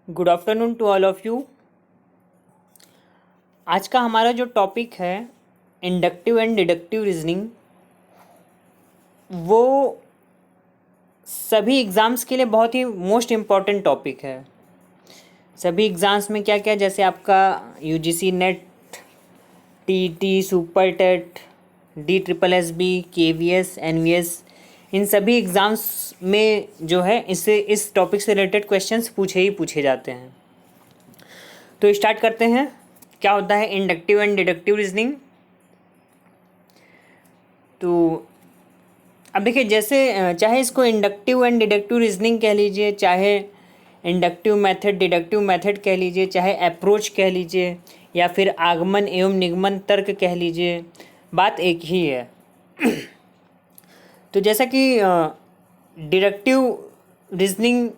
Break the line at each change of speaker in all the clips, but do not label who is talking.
Good afternoon to all of you. आज का हमारा जो टॉपिक है इंडक्टिव एंड डिडक्टिव रीजनिंग, वो सभी एग्ज़ाम्स के लिए बहुत ही मोस्ट इम्पॉर्टेंट टॉपिक है। सभी एग्ज़ाम्स में क्या क्या, जैसे आपका UGC NET, TET, super TET, DSSB, KVS, NVS, इन सभी एग्ज़ाम्स में जो है इस टॉपिक से रिलेटेड क्वेश्चंस पूछे ही पूछे जाते हैं। तो स्टार्ट करते हैं। क्या होता है इंडक्टिव एंड डिडक्टिव रीजनिंग। तो अब देखिए, जैसे चाहे इसको इंडक्टिव एंड डिडक्टिव रीजनिंग कह लीजिए, चाहे इंडक्टिव मेथड डिडक्टिव मेथड कह लीजिए, चाहे अप्रोच कह लीजिए, या फिर आगमन एवं निगमन तर्क कह लीजिए, बात एक ही है। तो जैसा कि डिडक्टिव रीजनिंग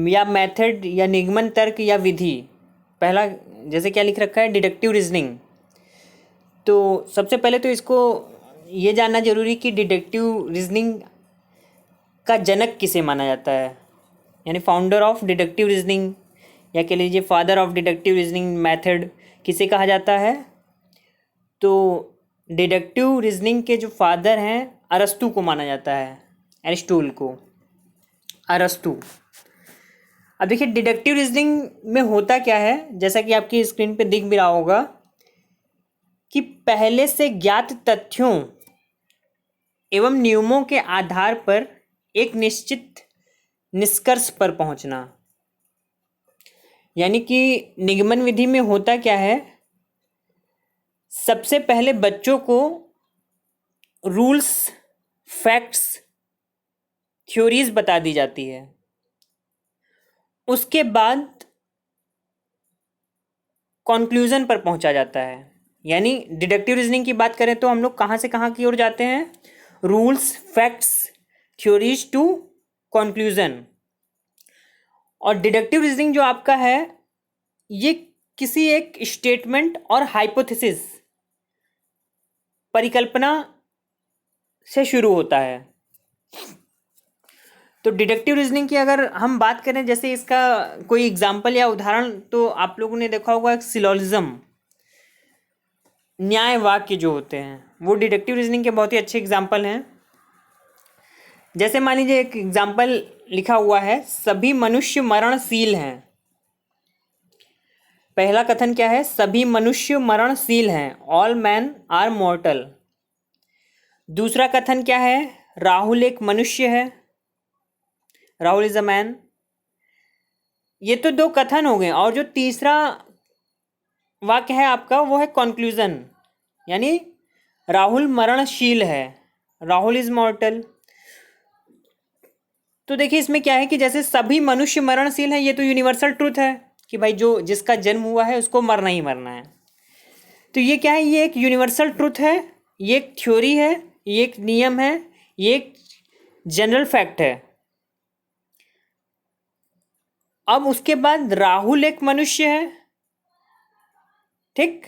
या मेथड या निगमन तर्क या विधि, पहला जैसे क्या लिख रखा है डिडक्टिव रीजनिंग, तो सबसे पहले तो इसको ये जानना जरूरी कि डिडक्टिव रीजनिंग का जनक किसे माना जाता है, यानी फाउंडर ऑफ डिडक्टिव रीजनिंग, या कह लीजिए father of deductive reasoning method किसे कहा जाता है। तो डिडक्टिव रीजनिंग के जो फादर हैं अरस्तू को माना जाता है, एरिस्टोटल को, अरस्तू। अब देखिए डिडक्टिव रीजनिंग में होता क्या है, जैसा कि आपकी स्क्रीन पे दिख भी रहा होगा कि पहले से ज्ञात तथ्यों एवं नियमों के आधार पर एक निश्चित निष्कर्ष पर पहुंचना। यानी कि निगमन विधि में होता क्या है, सबसे पहले बच्चों को रूल्स, फैक्ट्स, थ्योरीज बता दी जाती है, उसके बाद कॉन्क्लूजन पर पहुंचा जाता है। यानी डिडक्टिव रीजनिंग की बात करें तो हम लोग कहाँ से कहाँ की ओर जाते हैं, rules, facts, theories to conclusion. और डिडक्टिव रीजनिंग जो आपका है, ये किसी एक स्टेटमेंट और हाइपोथेसिस, परिकल्पना से शुरू होता है। तो डिडक्टिव रीजनिंग की अगर हम बात करें, जैसे इसका कोई एग्जाम्पल या उदाहरण, तो आप लोगों ने देखा होगा एक सिलोजिज्म, न्याय वाक्य जो होते हैं, वो डिडक्टिव रीजनिंग के बहुत ही अच्छे एग्जाम्पल हैं। जैसे मान लीजिए एक एग्जाम्पल लिखा हुआ है, सभी मनुष्य मरणशील हैं। पहला कथन क्या है, सभी मनुष्य मरणशील हैं, ऑल मैन आर मॉर्टल। दूसरा कथन क्या है, राहुल एक मनुष्य है, राहुल इज अ मैन। ये तो दो कथन हो गए, और जो तीसरा वाक्य है आपका, वो है कॉन्क्लूजन, यानी राहुल मरणशील है, राहुल इज मॉर्टल। तो देखिए इसमें क्या है कि जैसे सभी मनुष्य मरणशील है, ये तो यूनिवर्सल ट्रूथ है कि भाई जो जिसका जन्म हुआ है उसको मरना ही मरना है। तो ये क्या है, ये एक यूनिवर्सल ट्रूथ है, ये एक थ्योरी है, ये एक नियम है, ये एक जनरल फैक्ट है। अब उसके बाद राहुल एक मनुष्य है, ठीक।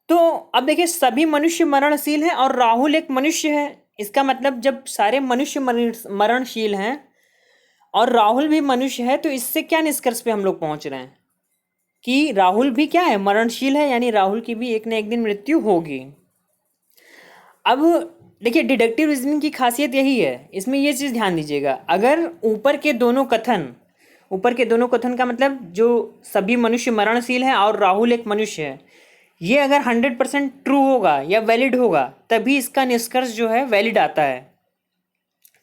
तो अब देखिए सभी मनुष्य मरणशील हैं और राहुल एक मनुष्य है, इसका मतलब जब सारे मनुष्य मरणशील हैं और राहुल भी मनुष्य है, तो इससे क्या निष्कर्ष पे हम लोग पहुंच रहे हैं कि राहुल भी क्या है, मरणशील है, यानी राहुल की भी एक न एक दिन मृत्यु होगी। अब देखिए डिडक्टिव रीजनिंग की खासियत यही है, इसमें ये चीज़ ध्यान दीजिएगा, अगर ऊपर के दोनों कथन का मतलब जो सभी मनुष्य मरणशील हैं और राहुल एक मनुष्य है, ये अगर 100% ट्रू होगा या वैलिड होगा, तभी इसका निष्कर्ष जो है वैलिड आता है।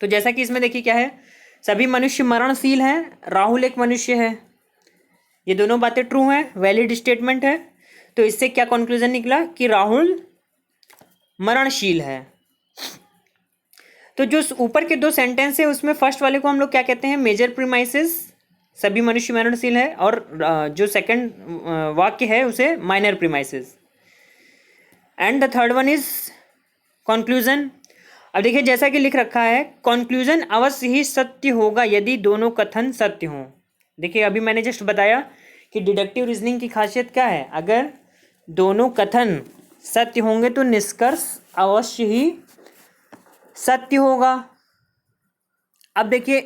तो जैसा कि इसमें देखिए क्या है, सभी मनुष्य मरणशील हैं, राहुल एक मनुष्य है, ये दोनों बातें ट्रू हैं, वैलिड स्टेटमेंट है। तो इससे क्या कंक्लूजन निकला कि राहुल मरणशील है। तो जो ऊपर के दो सेंटेंस है, उसमें फर्स्ट वाले को हम लोग क्या कहते हैं, मेजर प्रीमाइसेस, सभी मनुष्य मरणशील है, और जो सेकंड वाक्य है उसे minor premises, and the third one is conclusion. अब देखिए जैसा कि लिख रखा है, कंक्लूजन अवश्य ही सत्य होगा यदि दोनों कथन सत्य हों। देखिए अभी मैंने जस्ट बताया कि डिडक्टिव रीजनिंग की खासियत क्या है, अगर दोनों कथन सत्य होंगे तो निष्कर्ष अवश्य ही सत्य होगा। अब देखिए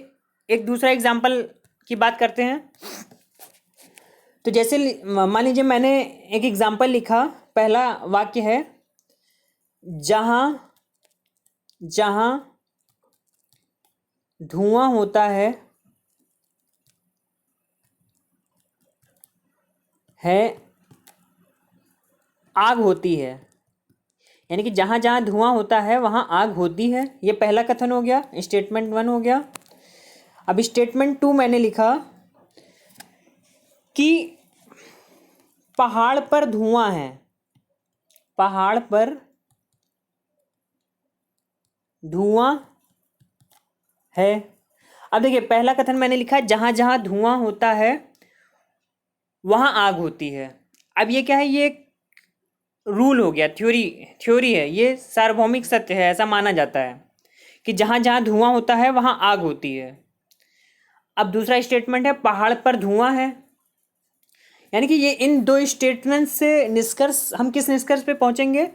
एक दूसरा एग्जाम्पल की बात करते हैं। तो जैसे मान लीजिए मैंने एक एग्जाम्पल लिखा, पहला वाक्य है जहाँ जहाँ धुआं होता है आग होती है, यानी कि जहाँ जहाँ धुआं होता है वहाँ आग होती है। ये पहला कथन हो गया, स्टेटमेंट 1 हो गया। अब स्टेटमेंट 2 मैंने लिखा कि पहाड़ पर धुआं है, पहाड़ पर धुआं है। अब देखिए पहला कथन मैंने लिखा है जहाँ जहाँ धुआं होता है वहाँ आग होती है। अब ये क्या है, ये रूल हो गया, थ्योरी है, ये सार्वभौमिक सत्य है, ऐसा माना जाता है कि जहाँ जहाँ धुआं होता है वहाँ आग होती है। अब दूसरा स्टेटमेंट है पहाड़ पर धुआं है, यानी कि ये इन दो स्टेटमेंट से निष्कर्ष, हम किस निष्कर्ष पे पहुंचेंगे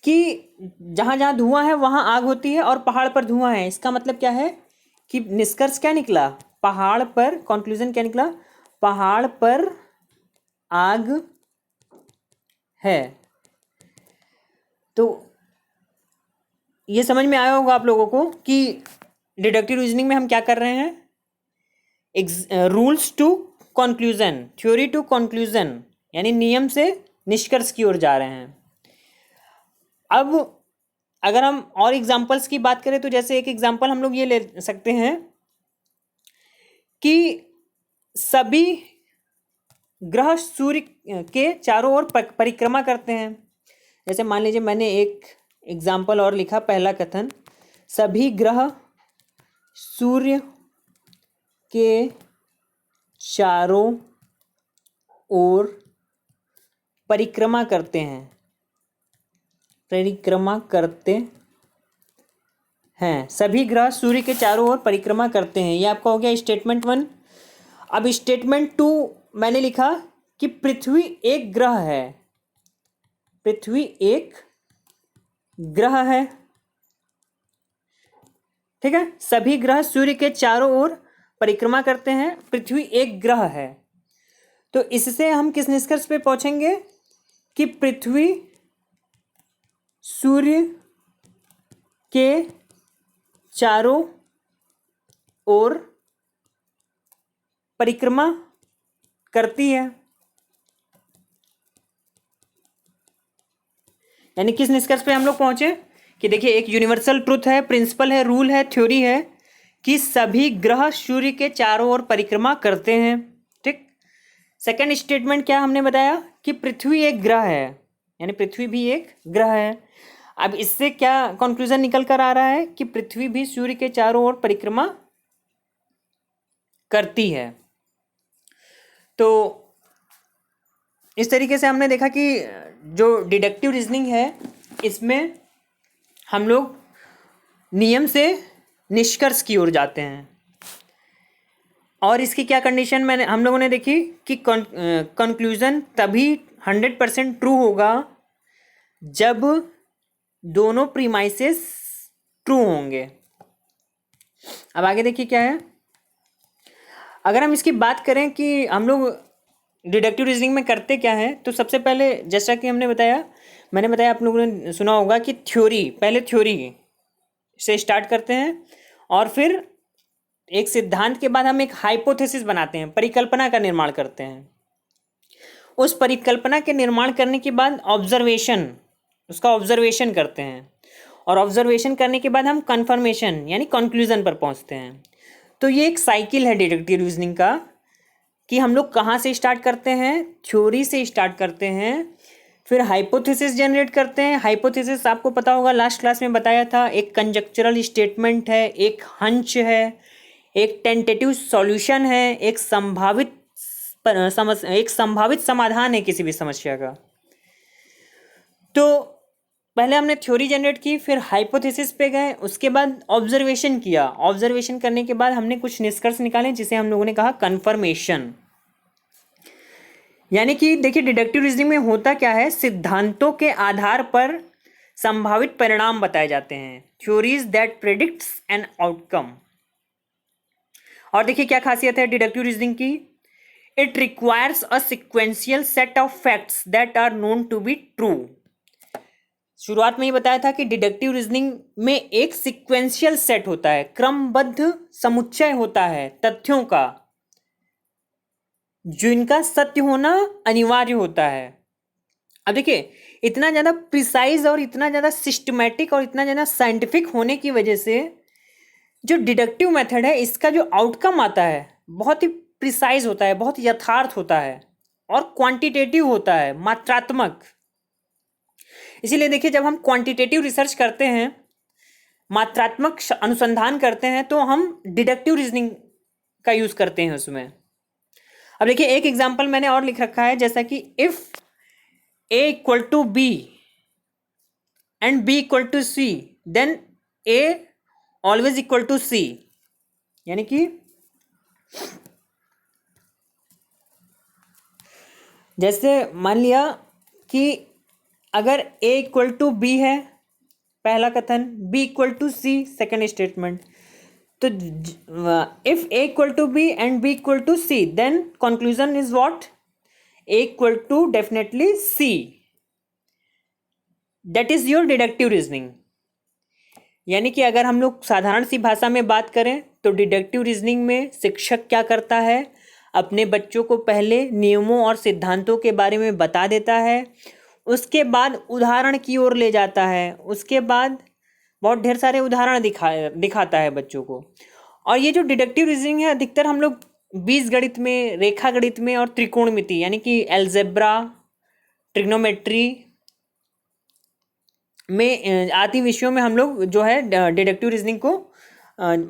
कि जहाँ जहाँ धुआं है वहाँ आग होती है और पहाड़ पर धुआं है। इसका मतलब क्या है कि निष्कर्ष क्या निकला, पहाड़ पर, कंक्लूजन क्या निकला, पहाड़ पर आग है। तो ये समझ में आया होगा आप लोगों को कि डिडक्टिव रीजनिंग में हम क्या कर रहे हैं, rules to conclusion, theory to conclusion, यानी नियम से निष्कर्ष की ओर जा रहे हैं। अब अगर हम और एग्जाम्पल्स की बात करें तो जैसे एक एग्जाम्पल हम लोग ये ले सकते हैं कि सभी ग्रह सूर्य के चारों ओर परिक्रमा करते हैं। जैसे मान लीजिए मैंने एक एग्जाम्पल और लिखा, पहला कथन सभी ग्रह सूर्य के चारों ओर परिक्रमा करते हैं, परिक्रमा करते हैं, सभी ग्रह सूर्य के चारों ओर परिक्रमा करते हैं। ये आपका हो गया स्टेटमेंट 1। अब स्टेटमेंट 2 मैंने लिखा कि पृथ्वी एक ग्रह है, पृथ्वी एक ग्रह है, ठीक है, सभी ग्रह सूर्य के चारों ओर परिक्रमा करते हैं, पृथ्वी एक ग्रह है। तो इससे हम किस निष्कर्ष पे पहुंचेंगे कि पृथ्वी सूर्य के चारों ओर परिक्रमा करती है। यानी किस निष्कर्ष पे हम लोग पहुंचे कि देखिए एक यूनिवर्सल ट्रुथ है, प्रिंसिपल है, रूल है, थ्योरी है कि सभी ग्रह सूर्य के चारों ओर परिक्रमा करते हैं, ठीक। सेकंड स्टेटमेंट क्या हमने बताया कि पृथ्वी एक ग्रह है, यानी पृथ्वी भी एक ग्रह है। अब इससे क्या कंक्लूजन निकल कर आ रहा है कि पृथ्वी भी सूर्य के चारों ओर परिक्रमा करती है। तो इस तरीके से हमने देखा कि जो डिडक्टिव रीजनिंग है इसमें हम लोग नियम से निष्कर्ष की ओर जाते हैं। और इसकी क्या कंडीशन हम लोगों ने देखी कि कंक्लूजन तभी 100% ट्रू होगा जब दोनों प्रीमाइसेस ट्रू होंगे। अब आगे देखिए क्या है, अगर हम इसकी बात करें कि हम लोग डिडक्टिव रीजनिंग में करते क्या है, तो सबसे पहले जैसा कि मैंने बताया आप लोगों ने सुना होगा कि पहले थ्योरी से स्टार्ट करते हैं और फिर एक सिद्धांत के बाद हम एक हाइपोथेसिस बनाते हैं, परिकल्पना का निर्माण करते हैं। उस परिकल्पना के निर्माण करने के बाद उसका ऑब्जर्वेशन करते हैं और ऑब्जर्वेशन करने के बाद हम कन्फर्मेशन यानी कंक्लूजन पर पहुंचते हैं। तो ये एक साइकिल है डिडक्टिव रीजनिंग का कि हम लोग कहाँ से स्टार्ट करते हैं, थ्योरी से स्टार्ट करते हैं, फिर हाइपोथेसिस जनरेट करते हैं। हाइपोथेसिस आपको पता होगा, लास्ट क्लास में बताया था, एक कंजक्चरल स्टेटमेंट है, एक हंच है, एक टेंटेटिव सॉल्यूशन है, एक संभावित समाधान है किसी भी समस्या का। तो पहले हमने थ्योरी जनरेट की, फिर हाइपोथेसिस पे गए, उसके बाद ऑब्जर्वेशन किया। ऑब्जर्वेशन करने के बाद हमने कुछ निष्कर्ष निकाले जिसे हम लोगों ने कहा कन्फर्मेशन। यानी कि देखिए डिडक्टिव रीजनिंग में होता क्या है, सिद्धांतों के आधार पर संभावित परिणाम बताए जाते हैं, theories that predicts an outcome. और देखिए क्या खासियत है डिडक्टिव रीजनिंग की, it requires a sequential set of facts that are known to be true. शुरुआत में ही बताया था कि डिडक्टिव रीजनिंग में एक सिक्वेंशियल सेट होता है, क्रमबद्ध समुच्चय होता है तथ्यों का जिनका सत्य होना अनिवार्य होता है। अब देखिए इतना ज़्यादा प्रिसाइज और इतना ज़्यादा सिस्टमैटिक और इतना ज़्यादा साइंटिफिक होने की वजह से जो डिडक्टिव मेथड है इसका जो आउटकम आता है बहुत ही प्रिसाइज होता है, बहुत यथार्थ होता है और क्वांटिटेटिव होता है, मात्रात्मक। इसीलिए देखिए जब हम क्वांटिटेटिव रिसर्च करते हैं, मात्रात्मक अनुसंधान करते हैं, तो हम डिडक्टिव रीजनिंग का यूज करते हैं उसमें। अब देखिए एक एग्जांपल मैंने और लिख रखा है, जैसा कि if a equal to B and b equal to C then a always equal to C. यानी कि जैसे मान लिया कि अगर a इक्वल टू बी है पहला कथन, b equal to C second statement, तो if a equal to B and b equal to C then conclusion is what, a equal to definitely c। That is your deductive reasoning. यानी कि अगर हम लोग साधारण सी भाषा में बात करें तो डिडक्टिव रीजनिंग में शिक्षक क्या करता है, अपने बच्चों को पहले नियमों और सिद्धांतों के बारे में बता देता है, उसके बाद उदाहरण की ओर ले जाता है, उसके बाद बहुत ढेर सारे उदाहरण दिखाता है बच्चों को। और ये जो डिडक्टिव रीजनिंग है अधिकतर हम लोग बीजगणित में, रेखा गणित में और त्रिकोणमिति यानी कि एल्जेब्रा, ट्रिग्नोमेट्री में आदि विषयों में हम लोग जो है डिडक्टिव रीजनिंग को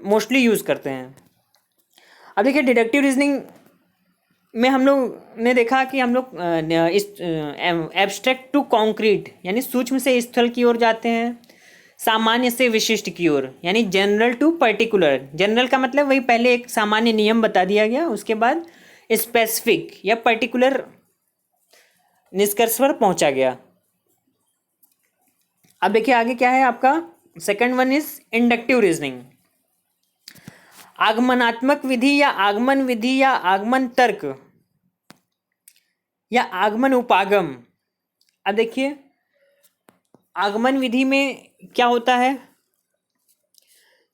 मोस्टली यूज़ करते हैं। अब देखिए डिडक्टिव रीजनिंग में हम लोग ने देखा कि हम लोग एब्स्ट्रैक्ट टू कॉन्क्रीट यानी सूक्ष्म से स्थल की ओर जाते हैं, सामान्य से विशिष्ट की ओर यानी जनरल टू पर्टिकुलर। जनरल का मतलब वही पहले एक सामान्य नियम बता दिया गया, उसके बाद स्पेसिफिक या पर्टिकुलर निष्कर्ष पर पहुंचा गया। अब देखिए आगे क्या है आपका, second one is inductive reasoning. आगमनात्मक विधि या आगमन विधि या आगमन तर्क या आगमन उपागम। अब देखिए आगमन विधि में क्या होता है,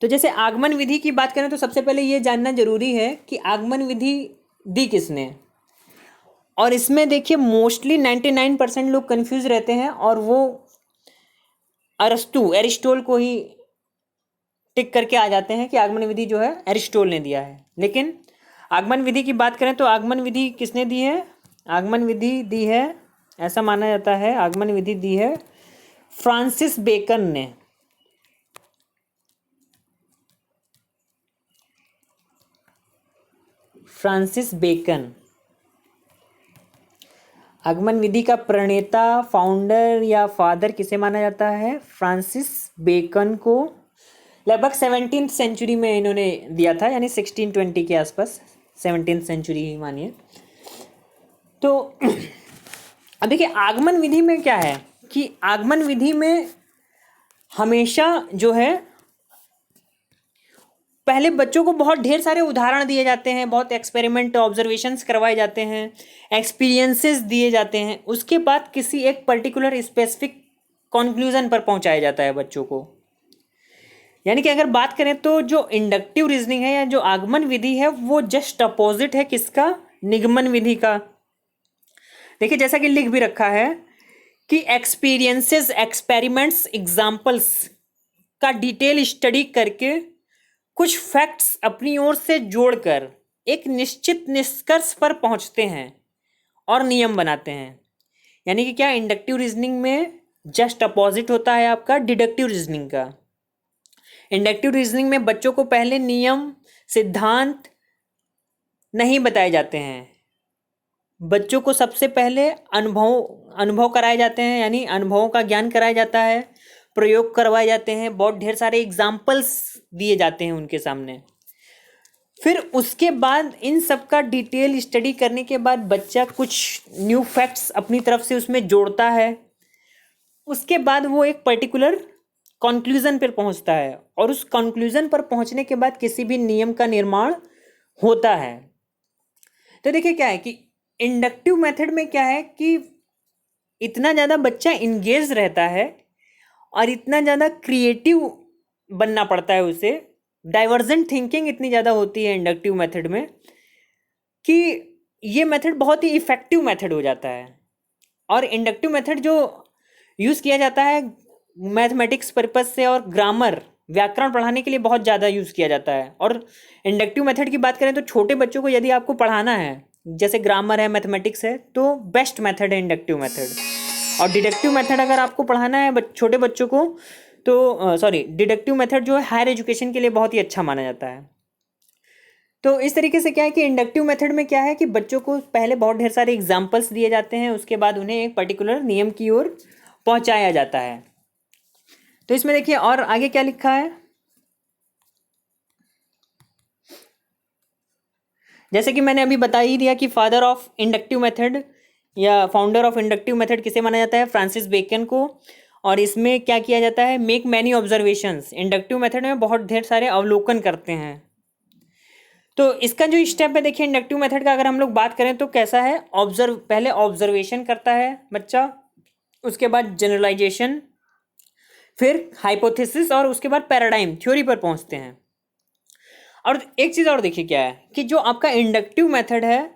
तो जैसे आगमन विधि की बात करें तो सबसे पहले ये जानना जरूरी है कि आगमन विधि दी किसने। और इसमें देखिए मोस्टली 99% लोग कंफ्यूज रहते हैं और वो एरिस्टोल को ही टिक करके आ जाते हैं कि आगमन विधि जो है एरिस्टोल ने दिया है। लेकिन आगमन विधि की बात करें तो आगमन विधि किसने दी है, आगमन विधि दी है, ऐसा माना जाता है आगमन विधि दी है फ्रांसिस बेकन ने। फ्रांसिस बेकन आगमन विधि का प्रणेता, फाउंडर या फादर किसे माना जाता है, फ्रांसिस बेकन को। लगभग 17th सेंचुरी में इन्होंने दिया था, यानी 1620 के आसपास, 17th सेंचुरी ही मानिए। तो अब देखिए आगमन विधि में क्या है कि आगमन विधि में हमेशा जो है पहले बच्चों को बहुत ढेर सारे उदाहरण दिए जाते हैं, बहुत एक्सपेरिमेंट ऑब्जर्वेशंस करवाए जाते हैं, एक्सपीरियंसेस दिए जाते हैं, उसके बाद किसी एक पर्टिकुलर स्पेसिफिक कंक्लूजन पर पहुंचाया जाता है बच्चों को। यानी कि अगर बात करें तो जो इंडक्टिव रीजनिंग है या जो आगमन विधि है वो जस्ट अपोजिट है किसका, निगमन विधि का। देखिए जैसा कि लिख भी रखा है कि एक्सपीरियंसेस, एक्सपेरिमेंट्स, एग्जाम्पल्स का डिटेल स्टडी करके कुछ फैक्ट्स अपनी ओर से जोड़कर एक निश्चित निष्कर्ष पर पहुंचते हैं और नियम बनाते हैं। यानी कि क्या इंडक्टिव रीजनिंग में जस्ट अपोजिट होता है आपका डिडक्टिव रीजनिंग का। इंडक्टिव रीजनिंग में बच्चों को पहले नियम, सिद्धांत नहीं बताए जाते हैं, बच्चों को सबसे पहले अनुभव कराए जाते हैं, यानी अनुभवों का ज्ञान कराया जाता है, प्रयोग करवाए जाते हैं, बहुत ढेर सारे एग्जाम्पल्स दिए जाते हैं उनके सामने। फिर उसके बाद इन सब का डिटेल स्टडी करने के बाद बच्चा कुछ न्यू फैक्ट्स अपनी तरफ से उसमें जोड़ता है, उसके बाद वो एक पर्टिकुलर कंक्लूजन पर पहुंचता है और उस कंक्लूजन पर पहुंचने के बाद किसी भी नियम का निर्माण होता है। तो देखिए क्या है कि इंडक्टिव मेथड में क्या है कि इतना ज़्यादा बच्चा इंगेज रहता है और इतना ज़्यादा क्रिएटिव बनना पड़ता है उसे, डाइवर्जेंट थिंकिंग इतनी ज़्यादा होती है इंडक्टिव मेथड में कि ये मेथड बहुत ही इफ़ेक्टिव मेथड हो जाता है। और इंडक्टिव मेथड जो यूज़ किया जाता है मैथमेटिक्स पर्पज़ से और ग्रामर व्याकरण पढ़ाने के लिए बहुत ज़्यादा यूज़ किया जाता है। और इंडक्टिव मेथड की बात करें तो छोटे बच्चों को यदि आपको पढ़ाना है, जैसे ग्रामर है, मैथमेटिक्स है, तो बेस्ट मेथड है इंडक्टिव मेथड। और डिडक्टिव मेथड अगर आपको पढ़ाना है छोटे बच्चों को तो डिडक्टिव मेथड जो है हायर एजुकेशन के लिए बहुत ही अच्छा माना जाता है। तो इस तरीके से क्या है कि इंडक्टिव मेथड में क्या है कि बच्चों को पहले बहुत ढेर सारे एग्जाम्पल्स दिए जाते हैं, उसके बाद उन्हें एक पर्टिकुलर नियम की ओर पहुंचाया जाता है। तो इसमें देखिए और आगे क्या लिखा है, जैसे कि मैंने अभी बता ही दिया कि फादर ऑफ इंडक्टिव मेथड या फाउंडर ऑफ इंडक्टिव मेथड किसे माना जाता है, फ्रांसिस बेकन को। और इसमें क्या किया जाता है, make many observations. Inductive method में बहुत ढेर सारे अवलोकन करते हैं। तो इसका जो स्टेप है देखिए इंडक्टिव मेथड का, अगर हम लोग बात करें तो कैसा है, पहले ऑब्जर्वेशन करता है बच्चा, उसके बाद जनरलाइजेशन, फिर हाइपोथेसिस और उसके बाद पैराडाइम थ्योरी पर पहुंचते हैं। और एक चीज़ और देखिए क्या है कि जो आपका इंडक्टिव मेथड है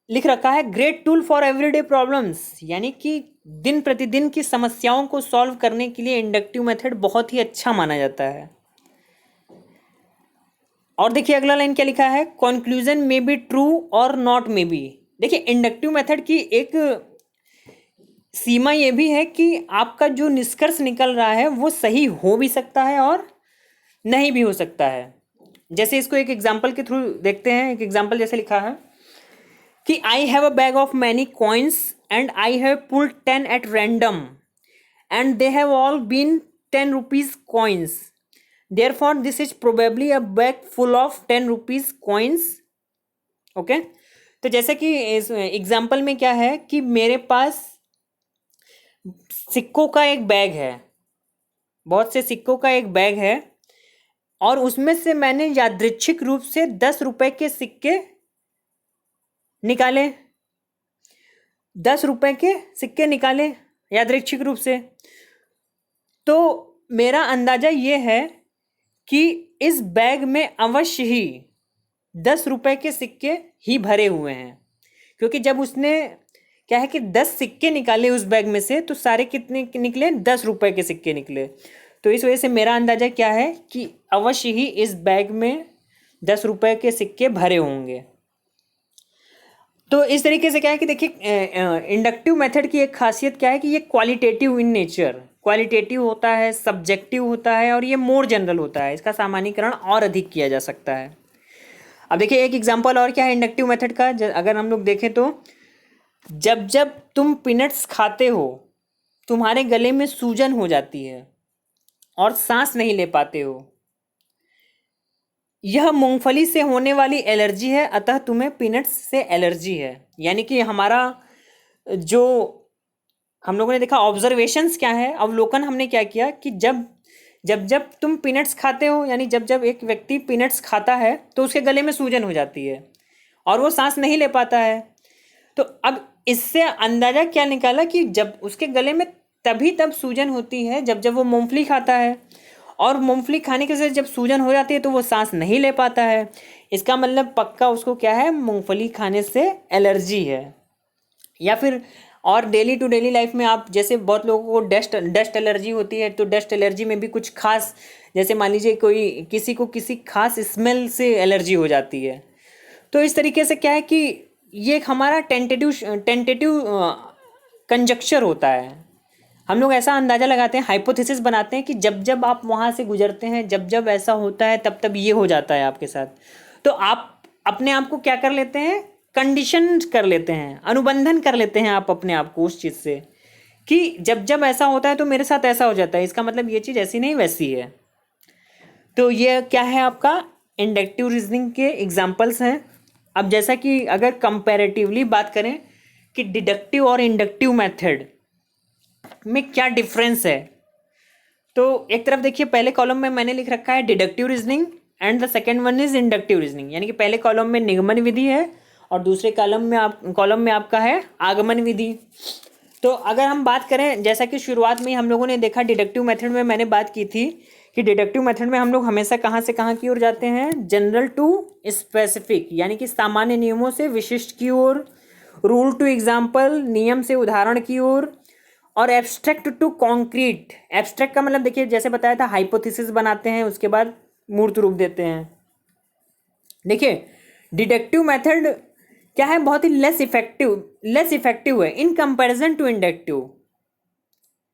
लिख रखा है great tool for everyday problems, यानी कि दिन प्रतिदिन की समस्याओं को सॉल्व करने के लिए इंडक्टिव मेथड बहुत ही अच्छा माना जाता है। और देखिए अगला लाइन क्या लिखा है, कंक्लूजन मे बी ट्रू और नॉट मे बी। देखिए इंडक्टिव मेथड की एक सीमा ये भी है कि आपका जो निष्कर्ष निकल रहा है वो सही हो भी सकता है और नहीं भी हो सकता है। जैसे इसको एक एग्जाम्पल के थ्रू देखते हैं। एक एग्जाम्पल जैसे लिखा है कि I have a bag of many coins and I have pulled 10 at random and they have all been 10 rupees coins, therefore this is probably a bag full of 10 rupees coins. Okay, तो जैसे कि इस example में क्या है कि मेरे पास सिक्कों का एक बैग है, बहुत से सिक्कों का एक बैग है, और उसमें से मैंने यादृच्छिक रूप से 10 रुपए के सिक्के निकाले, 10 रुपए के सिक्के निकाले यादृच्छिक रूप से। तो मेरा अंदाजा ये है कि इस बैग में अवश्य ही 10 रुपए के सिक्के ही भरे हुए हैं, क्योंकि जब उसने क्या है कि 10 सिक्के निकाले उस बैग में से तो सारे कितने निकले, 10 रुपए के सिक्के निकले। तो इस वजह से मेरा अंदाजा क्या है कि अवश्य ही इस बैग में 10 रुपए के सिक्के भरे होंगे। तो इस तरीके से क्या है कि देखिए इंडक्टिव मेथड की एक खासियत क्या है कि ये क्वालिटेटिव इन नेचर, क्वालिटेटिव होता है, सब्जेक्टिव होता है और ये मोर जनरल होता है। इसका सामान्यीकरण और अधिक किया जा सकता है। अब देखिए एक एग्जांपल और क्या है इंडक्टिव मेथड का, अगर हम लोग देखें तो जब जब तुम पीनट्स खाते हो तुम्हारे गले में सूजन हो जाती है और सांस नहीं ले पाते हो। यह मूंगफली से होने वाली एलर्जी है, अतः तुम्हें पीनट्स से एलर्जी है। यानी कि हमारा जो हम लोगों ने देखा ऑब्जर्वेशंस क्या है, अवलोकन हमने क्या किया कि जब जब जब तुम पीनट्स खाते हो, यानी जब जब एक व्यक्ति पीनट्स खाता है तो उसके गले में सूजन हो जाती है और वो सांस नहीं ले पाता है। तो अब इससे अंदाजा क्या निकाला कि जब उसके गले में तभी तब सूजन होती है जब जब वो मूंगफली खाता है, और मूंगफली खाने के से जब सूजन हो जाती है तो वो सांस नहीं ले पाता है। इसका मतलब पक्का उसको क्या है, मूंगफली खाने से एलर्जी है। या फिर और डेली टू डेली लाइफ में आप जैसे बहुत लोगों को डस्ट एलर्जी होती है, तो डस्ट एलर्जी में भी कुछ खास, जैसे मान लीजिए कोई किसी को किसी खास स्मेल से एलर्जी हो जाती है। तो इस तरीके से क्या है कि ये एक हमारा टेंटेटिव कंजक्चर होता है। हम लोग ऐसा अंदाज़ा लगाते हैं, हाइपोथेसिस बनाते हैं कि जब जब आप वहाँ से गुजरते हैं, जब जब ऐसा होता है तब तब ये हो जाता है आपके साथ। तो आप अपने आप को क्या कर लेते हैं, कंडीशन कर लेते हैं, अनुबंधन कर लेते हैं आप अपने आप को उस चीज़ से कि जब जब ऐसा होता है तो मेरे साथ ऐसा हो जाता है, इसका मतलब ये चीज़ ऐसी नहीं वैसी है। तो ये क्या है आपका इंडक्टिव रीजनिंग के एग्जाम्पल्स हैं। अब जैसा कि अगर कंपैरेटिवली बात करें कि डिडक्टिव और इंडक्टिव मेथड में क्या डिफरेंस है, तो एक तरफ देखिए पहले कॉलम में मैंने लिख रखा है deductive reasoning and the second one is inductive reasoning, यानी कि पहले कॉलम में निगमन विधि है और दूसरे कॉलम में आपका है आगमन विधि। तो अगर हम बात करें, जैसा कि शुरुआत में ही हम लोगों ने देखा डिडक्टिव मेथड में मैंने बात की थी कि डिडक्टिव मेथड में हम लोग हमेशा कहाँ से कहाँ की ओर जाते हैं, जनरल टू स्पेसिफिक, यानी कि सामान्य नियमों से विशिष्ट की ओर, रूल टू एग्जाम्पल, नियम से उदाहरण की ओर, और एब्स्ट्रैक्ट टू कॉन्क्रीट। एब्स्ट्रैक्ट का मतलब देखिए जैसे बताया था, हाइपोथेसिस बनाते हैं उसके बाद मूर्त रूप देते हैं। देखिए डिडक्टिव मेथड क्या है, बहुत ही लेस इफेक्टिव है इन कंपैरिजन टू इंडक्टिव,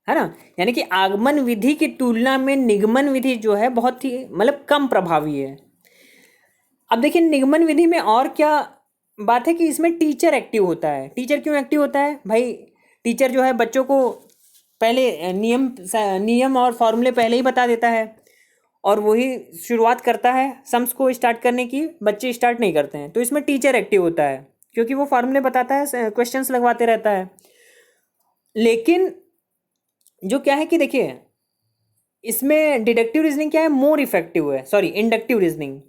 है ना। यानी कि आगमन विधि की तुलना में निगमन विधि जो है बहुत ही मतलब कम प्रभावी है। अब देखिए निगमन विधि में और क्या बात है कि इसमें टीचर एक्टिव होता है। टीचर क्यों एक्टिव होता है भाई, टीचर जो है बच्चों को पहले नियम और फॉर्मूले पहले ही बता देता है और वही शुरुआत करता है सम्स को स्टार्ट करने की, बच्चे स्टार्ट नहीं करते हैं। तो इसमें टीचर एक्टिव होता है क्योंकि वो फॉर्मूले बताता है, क्वेश्चंस लगवाते रहता है। लेकिन जो क्या है कि देखिए इसमें डिडक्टिव रीजनिंग क्या है, मोर इफेक्टिव है, सॉरी इंडक्टिव रीजनिंग।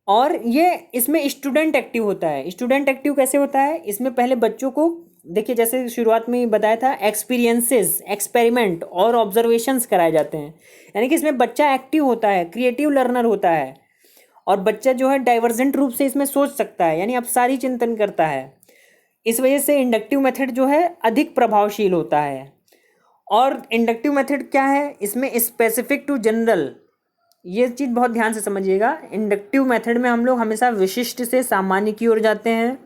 और ये इसमें स्टूडेंट एक्टिव होता है। स्टूडेंट एक्टिव कैसे होता है, इसमें पहले बच्चों को देखिए जैसे शुरुआत में बताया था, एक्सपीरियंसेस, एक्सपेरिमेंट और ऑब्जर्वेशंस कराए जाते हैं। यानी कि इसमें बच्चा एक्टिव होता है, क्रिएटिव लर्नर होता है और बच्चा जो है डाइवर्जेंट रूप से इसमें सोच सकता है, यानी अपसारी चिंतन करता है। इस वजह से इंडक्टिव मेथड जो है अधिक प्रभावशील होता है। और इंडक्टिव मेथड क्या है, इसमें स्पेसिफिक टू जनरल, ये चीज़ बहुत ध्यान से समझिएगा। इंडक्टिव मेथड में हम लोग हमेशा विशिष्ट से सामान्य की ओर जाते हैं,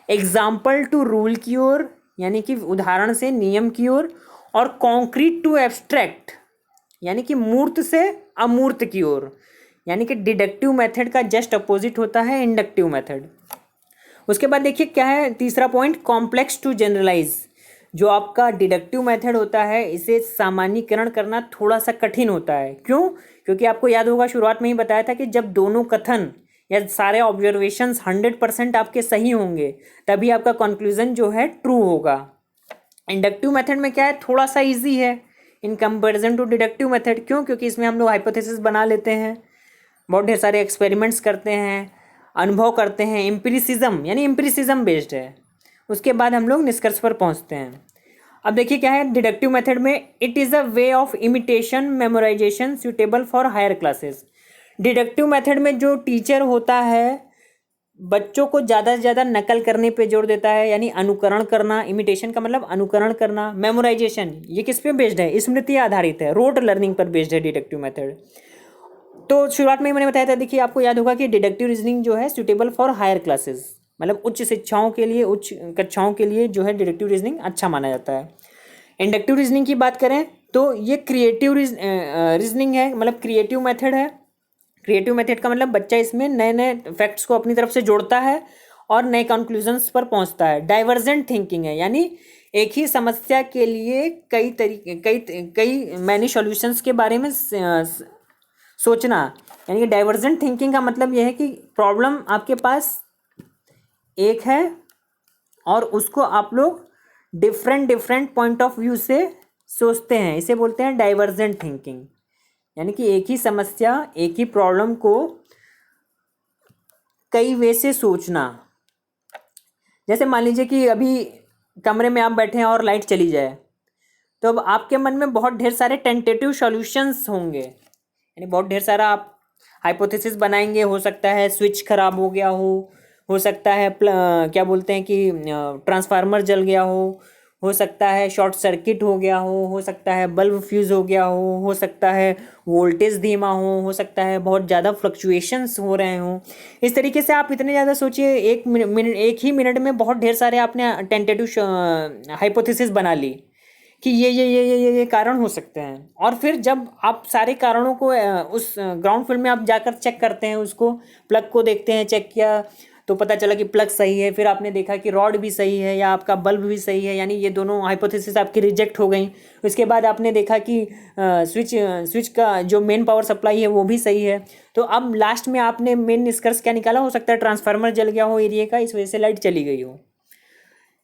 एग्जाम्पल टू रूल की ओर, यानी कि उदाहरण से नियम की ओर, और कॉन्क्रीट टू एब्स्ट्रैक्ट, यानी कि मूर्त से अमूर्त की ओर। यानी कि डिडक्टिव मेथड का जस्ट अपोजिट होता है इंडक्टिव मेथड। उसके बाद देखिए क्या है तीसरा पॉइंट, कॉम्प्लेक्स टू जनरलाइज। जो आपका डिडक्टिव मेथड होता है इसे सामान्यीकरण करना थोड़ा सा कठिन होता है। क्यों? क्योंकि आपको याद होगा शुरुआत में ही बताया था कि जब दोनों कथन या सारे ऑब्जर्वेशंस 100% आपके सही होंगे तभी आपका कंक्लूजन जो है ट्रू होगा। इंडक्टिव मेथड में क्या है, थोड़ा सा इजी है in comparison to deductive method. क्यों? क्योंकि इसमें हम लोग हाइपोथेसिस बना लेते हैं, बहुत ढेर सारे एक्सपेरिमेंट्स करते हैं, अनुभव करते हैं, एम्पिरिसिज्म यानी एम्पिरिसिज्म बेस्ड है। उसके बाद हम लोग निष्कर्ष पर पहुंचते हैं। अब देखिए क्या है डिडक्टिव मेथड में, it is a way of imitation memorisation suitable for higher classes. Deductive method में जो टीचर होता है बच्चों को ज़्यादा से ज़्यादा नकल करने पे जोर देता है, यानी अनुकरण करना। इमिटेशन का मतलब अनुकरण करना। मेमोराइजेशन ये किस पे बेस्ड है, स्मृति आधारित है, रोट लर्निंग पर बेस्ड है डिडक्टिव मेथड। तो शुरुआत में ही मैंने बताया था, देखिए आपको याद होगा कि डिडक्टिव रीजनिंग जो है सुटेबल फॉर हायर क्लासेस, मतलब उच्च शिक्षाओं के लिए, उच्च कक्षाओं के लिए जो है डिडक्टिव रीजनिंग अच्छा माना जाता है। इंडक्टिव रीजनिंग की बात करें तो ये क्रिएटिव रीजनिंग है, मतलब क्रिएटिव मेथड है। क्रिएटिव मेथड का मतलब बच्चा इसमें नए नए फैक्ट्स को अपनी तरफ से जोड़ता है और नए कंक्लूजन्स पर पहुंचता है। डाइवर्जेंट थिंकिंग है, यानी एक ही समस्या के लिए कई मैनी सॉल्यूशंस के बारे में सोचना। यानी कि डाइवर्जेंट थिंकिंग का मतलब यह है कि प्रॉब्लम आपके पास एक है और उसको आप लोग डिफरेंट पॉइंट ऑफ व्यू से सोचते हैं, इसे बोलते हैं डाइवर्जेंट थिंकिंग। यानी कि एक ही समस्या, एक ही प्रॉब्लम को कई वे से सोचना। जैसे मान लीजिए कि अभी कमरे में आप बैठे हैं और लाइट चली जाए, तो अब आपके मन में बहुत ढेर सारे टेंटेटिव सॉल्यूशंस होंगे, यानी बहुत ढेर सारा आप हाइपोथेसिस बनाएंगे। हो सकता है स्विच खराब हो गया हो सकता है क्या बोलते हैं कि ट्रांसफार्मर जल गया हो सकता है शॉर्ट सर्किट हो गया हो सकता है बल्ब फ्यूज़ हो गया हो सकता है वोल्टेज धीमा हो सकता है बहुत ज़्यादा फ्लक्चुएशंस हो रहे हों। इस तरीके से आप इतने ज़्यादा सोचिए, एक ही मिनट में बहुत ढेर सारे आपने टेंटेटिव हाइपोथेसिस बना ली कि ये कारण हो सकते हैं। और फिर जब आप सारे कारणों को उस ग्राउंड फील्ड में आप जाकर चेक करते हैं, उसको प्लग को देखते हैं, चेक किया तो पता चला कि प्लग सही है, फिर आपने देखा कि रॉड भी सही है या आपका बल्ब भी सही है, यानी ये दोनों हाइपोथेसिस आपकी रिजेक्ट हो गई। उसके बाद आपने देखा कि स्विच का जो मेन पावर सप्लाई है वो भी सही है। तो अब लास्ट में आपने मेन निष्कर्ष क्या निकाला, हो सकता है ट्रांसफार्मर जल गया हो एरिया का, इस वजह से लाइट चली गई हो।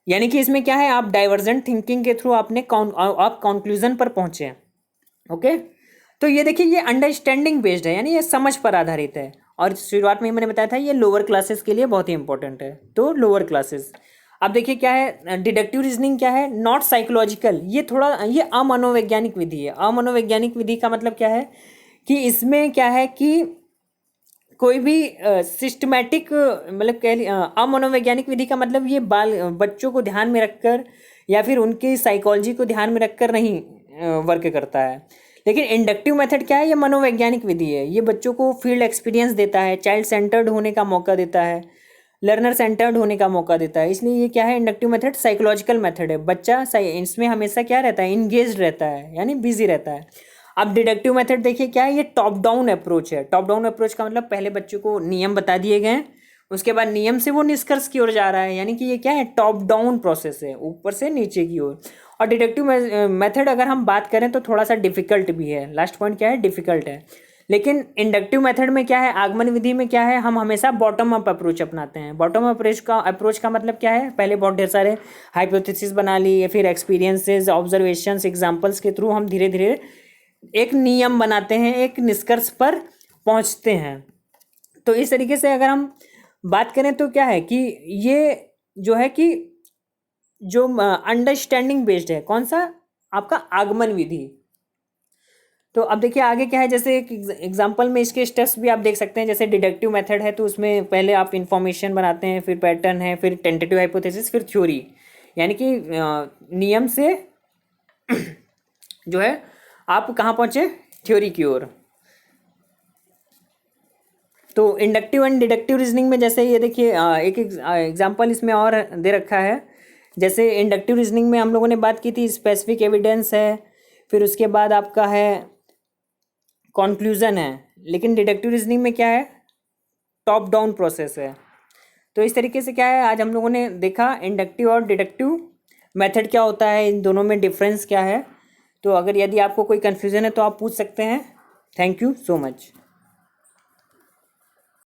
यानी कि इसमें क्या है, आप डाइवर्जेंट थिंकिंग के थ्रू आप कंक्लूजन पर पहुंचे। ओके, तो ये देखिए ये अंडरस्टैंडिंग बेस्ड है, यानी ये समझ पर आधारित है। और शुरुआत में ही मैंने बताया था ये लोअर क्लासेस के लिए बहुत ही इंपॉर्टेंट है। तो लोअर क्लासेस, अब देखिए क्या है डिडक्टिव रीजनिंग, क्या है नॉट साइकोलॉजिकल, ये थोड़ा ये अमनोवैज्ञानिक विधि है। अमनोवैज्ञानिक विधि का मतलब क्या है कि इसमें क्या है कि कोई भी सिस्टमैटिक मतलब अमनोवैज्ञानिक विधि का मतलब ये बच्चों को ध्यान में रखकर या फिर उनकी साइकोलॉजी को ध्यान में रखकर नहीं वर्क करता है। लेकिन इंडक्टिव मेथड क्या है, ये मनोवैज्ञानिक विधि है। ये बच्चों को फील्ड एक्सपीरियंस देता है, चाइल्ड सेंटर्ड होने का मौका देता है, लर्नर सेंटर्ड होने का मौका देता है। इसलिए ये क्या है इंडक्टिव मेथड साइकोलॉजिकल मेथड है। बच्चा इसमें हमेशा क्या रहता है, इंगेज रहता है, यानी बिजी रहता है। अब डिडक्टिव मेथड देखिए क्या है, ये टॉप डाउन अप्रोच है। टॉप डाउन अप्रोच का मतलब पहले बच्चों को नियम बता दिए गए, उसके बाद नियम से वो निष्कर्ष की ओर जा रहा है, यानी कि ये क्या है टॉप डाउन प्रोसेस है, ऊपर से नीचे की ओर। और डिडक्टिव मेथड अगर हम बात करें तो थोड़ा सा डिफिकल्ट भी है। लास्ट पॉइंट क्या है, डिफिकल्ट है। लेकिन इंडक्टिव मेथड में क्या है, आगमन विधि में क्या है, हम हमेशा बॉटम अप अप्रोच अपनाते हैं। बॉटम अप्रोच का मतलब क्या है, पहले बहुत ढेर सारे हाइपोथेसिस बना ली या फिर एक्सपीरियंसेस, ऑब्जर्वेशंस, एग्जाम्पल्स के थ्रू हम धीरे धीरे एक नियम बनाते हैं, एक निष्कर्ष पर पहुंचते हैं। तो इस तरीके से अगर हम बात करें तो क्या है कि ये जो है कि जो अंडरस्टैंडिंग बेस्ड है, कौन सा आपका आगमन विधि। तो अब देखिए आगे क्या है, जैसे एक एग्जांपल में इसके स्टेप्स भी आप देख सकते हैं। जैसे डिडक्टिव मेथड है तो उसमें पहले आप इंफॉर्मेशन बनाते हैं, फिर पैटर्न है, फिर टेंटेटिव हाइपोथेसिस, फिर थ्योरी, यानी कि नियम से जो है आप कहाँ पहुँचे, थ्योरी की ओर। तो इंडक्टिव एंड डिडक्टिव रीजनिंग में जैसे ये देखिए एक एग्जांपल इसमें और दे रखा है। जैसे इंडक्टिव रीजनिंग में हम लोगों ने बात की थी स्पेसिफिक एविडेंस है, फिर उसके बाद आपका है कॉन्क्लूज़न है। लेकिन डिडक्टिव रीजनिंग में क्या है, टॉप डाउन प्रोसेस है। तो इस तरीके से क्या है आज हम लोगों ने देखा इंडक्टिव और डिडक्टिव मेथड क्या होता है, इन दोनों में डिफरेंस क्या है। तो अगर यदि आपको कोई कन्फ्यूज़न है तो आप पूछ सकते हैं। Thank you so much.